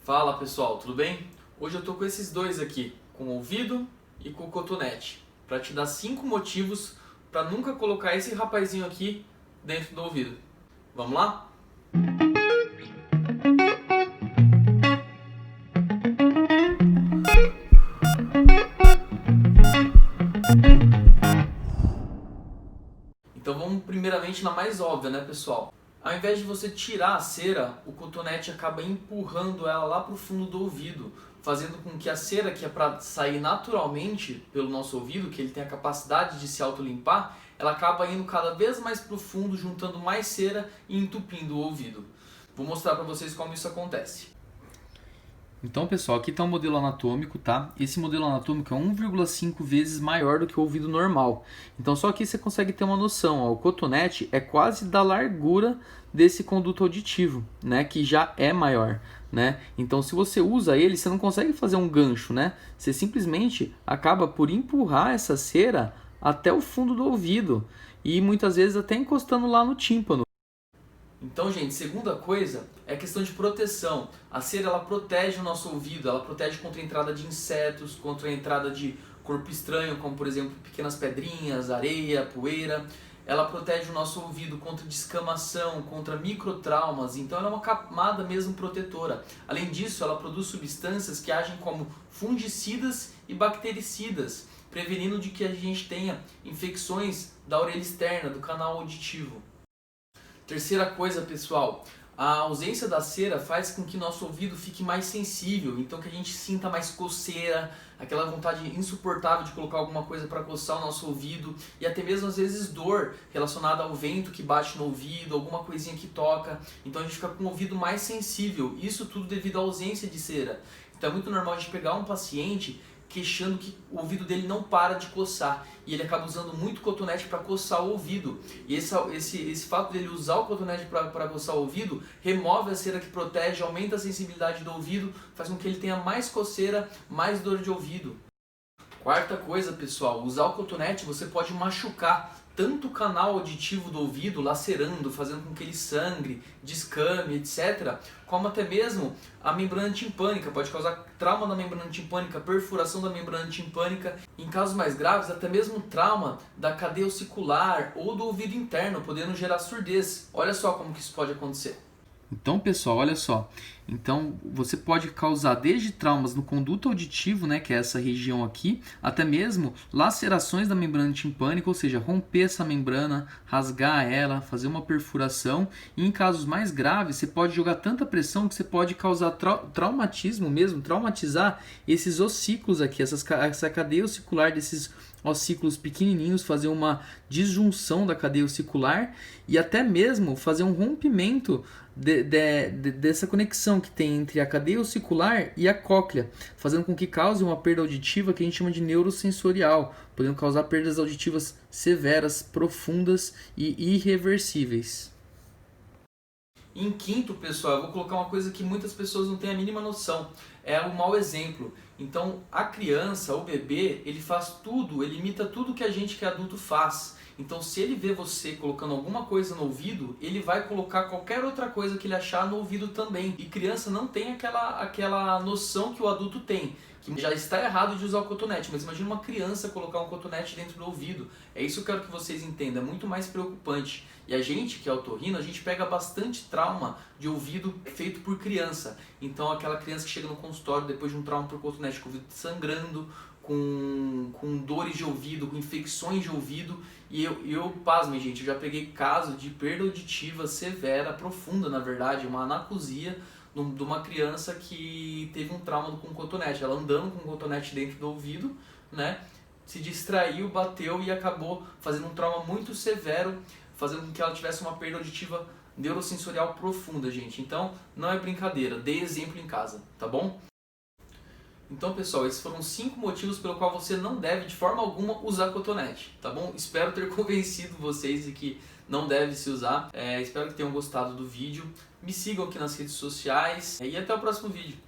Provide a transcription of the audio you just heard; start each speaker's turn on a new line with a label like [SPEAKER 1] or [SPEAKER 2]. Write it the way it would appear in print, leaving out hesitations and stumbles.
[SPEAKER 1] Fala pessoal, tudo bem? Hoje eu tô com esses dois aqui, com o ouvido e com o cotonete, para te dar 5 motivos para nunca colocar esse rapazinho aqui dentro do ouvido. Vamos lá? Então vamos primeiramente na mais óbvia, né pessoal? Ao invés de você tirar a cera, o cotonete acaba empurrando ela lá para o fundo do ouvido, fazendo com que a cera, que é para sair naturalmente pelo nosso ouvido, que ele tem a capacidade de se autolimpar, ela acaba indo cada vez mais profundo, juntando mais cera e entupindo o ouvido. Vou mostrar para vocês como isso acontece.
[SPEAKER 2] Então, pessoal, aqui está um modelo anatômico, tá? Esse modelo anatômico é 1,5 vezes maior do que o ouvido normal. Então, só aqui você consegue ter uma noção, ó, o cotonete é quase da largura desse conduto auditivo, né? Que já é maior, né? Então, se você usa ele, você não consegue fazer um gancho, né? Você simplesmente acaba por empurrar essa cera até o fundo do ouvido e muitas vezes até encostando lá no tímpano.
[SPEAKER 1] Então, gente, segunda coisa é a questão de proteção. A cera, ela protege o nosso ouvido, ela protege contra a entrada de insetos, contra a entrada de corpo estranho, como por exemplo pequenas pedrinhas, areia, poeira. Ela protege o nosso ouvido contra descamação, contra microtraumas, então ela é uma camada mesmo protetora. Além disso, ela produz substâncias que agem como fungicidas e bactericidas, prevenindo de que a gente tenha infecções da orelha externa, do canal auditivo. Terceira coisa, pessoal, a ausência da cera faz com que nosso ouvido fique mais sensível, então que a gente sinta mais coceira, aquela vontade insuportável de colocar alguma coisa para coçar o nosso ouvido e até mesmo às vezes dor relacionada ao vento que bate no ouvido, alguma coisinha que toca, então a gente fica com o ouvido mais sensível, isso tudo devido à ausência de cera. Então é muito normal a gente pegar um paciente queixando que o ouvido dele não para de coçar e ele acaba usando muito cotonete para coçar o ouvido, e esse fato dele usar o cotonete para coçar o ouvido remove a cera que protege, aumenta a sensibilidade do ouvido, faz com que ele tenha mais coceira, mais dor de ouvido. Quarta coisa, pessoal, usar o cotonete você pode machucar tanto o canal auditivo do ouvido, lacerando, fazendo com que ele sangre, descame, etc., como até mesmo a membrana timpânica, pode causar trauma da membrana timpânica, perfuração da membrana timpânica, em casos mais graves, até mesmo trauma da cadeia ossicular ou do ouvido interno, podendo gerar surdez. Olha só como que isso pode acontecer.
[SPEAKER 2] Então, pessoal, olha só. Então, você pode causar desde traumas no conduto auditivo, né, que é essa região aqui, até mesmo lacerações da membrana timpânica, ou seja, romper essa membrana, rasgar ela, fazer uma perfuração. E em casos mais graves, você pode jogar tanta pressão que você pode causar traumatismo mesmo, traumatizar esses ossículos aqui, essa cadeia ossicular desses ossículos pequenininhos, fazer uma disjunção da cadeia ossicular e até mesmo fazer um rompimento dessa conexão que tem entre a cadeia ossicular e a cóclea, fazendo com que cause uma perda auditiva que a gente chama de neurosensorial, podendo causar perdas auditivas severas, profundas e irreversíveis.
[SPEAKER 1] Em quinto, pessoal, eu vou colocar uma coisa que muitas pessoas não têm a mínima noção, é o mau exemplo. Então, a criança, o bebê, ele faz tudo, ele imita tudo que a gente que é adulto faz. Então, se ele vê você colocando alguma coisa no ouvido, ele vai colocar qualquer outra coisa que ele achar no ouvido também. E criança não tem aquela noção que o adulto tem, que já está errado de usar o cotonete, mas imagina uma criança colocar um cotonete dentro do ouvido. É isso que eu quero que vocês entendam, é muito mais preocupante. E a gente, que é otorrino, a gente pega bastante trauma de ouvido feito por criança. Então aquela criança que chega no consultório depois de um trauma por cotonete, com o ouvido sangrando, com dores de ouvido, com infecções de ouvido, e eu pasmem, gente, eu já peguei caso de perda auditiva severa, profunda na verdade, uma anacusia de uma criança que teve um trauma com cotonete, ela andando com cotonete dentro do ouvido, né, se distraiu, bateu e acabou fazendo um trauma muito severo, fazendo com que ela tivesse uma perda auditiva neurosensorial profunda, gente. Então, não é brincadeira, dê exemplo em casa, tá bom? Então, pessoal, esses foram 5 motivos pelo qual você não deve, de forma alguma, usar cotonete, tá bom? Espero ter convencido vocês de que não deve se usar. Espero que tenham gostado do vídeo. Me sigam aqui nas redes sociais e até o próximo vídeo.